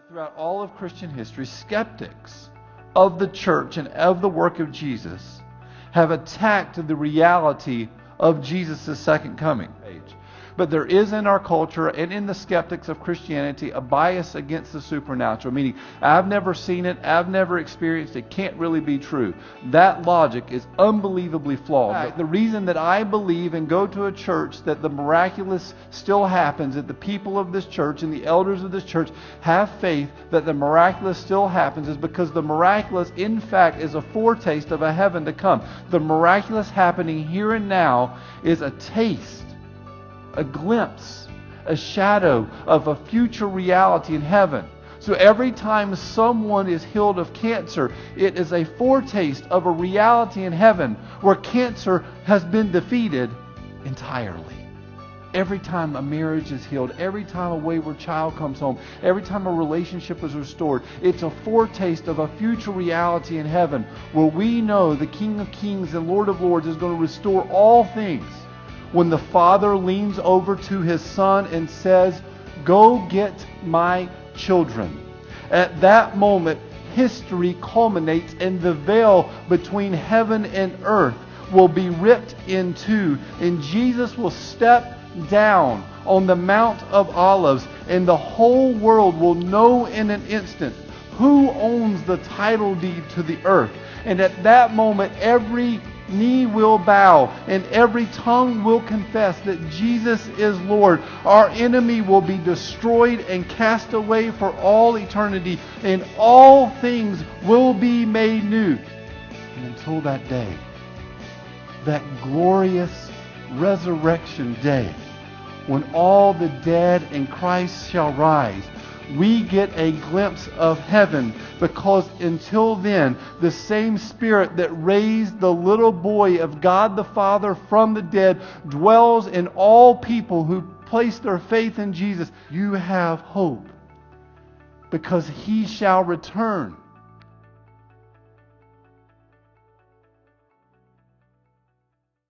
Throughout all of Christian history, skeptics of the church and of the work of Jesus have attacked the reality of Jesus' second coming. But there is in our culture and in the skeptics of Christianity a bias against the supernatural, meaning I've never seen it, I've never experienced it, can't really be true. That logic is unbelievably flawed. The reason that I believe and go to a church that the miraculous still happens, that the people of this church and the elders of this church have faith that the miraculous still happens, is because the miraculous in fact is a foretaste of a heaven to come. The miraculous happening here and now is a taste, a glimpse, a shadow of a future reality in heaven. So every time someone is healed of cancer, it is a foretaste of a reality in heaven where cancer has been defeated entirely. Every time a marriage is healed, every time a wayward child comes home, every time a relationship is restored, it's a foretaste of a future reality in heaven where we know the King of Kings and Lord of Lords is going to restore all things. When the Father leans over to His Son and says, "Go get my children." At that moment, history culminates and the veil between heaven and earth will be ripped in two, and Jesus will step down on the Mount of Olives, and the whole world will know in an instant who owns the title deed to the earth. And at that moment, every knee will bow and every tongue will confess that Jesus is Lord. Our enemy will be destroyed and cast away for all eternity, and all things will be made new. And until that day, that glorious resurrection day, when all the dead in Christ shall rise, we get a glimpse of heaven, because until then, the same Spirit that raised the little boy of God the Father from the dead dwells in all people who place their faith in Jesus. You have hope, because He shall return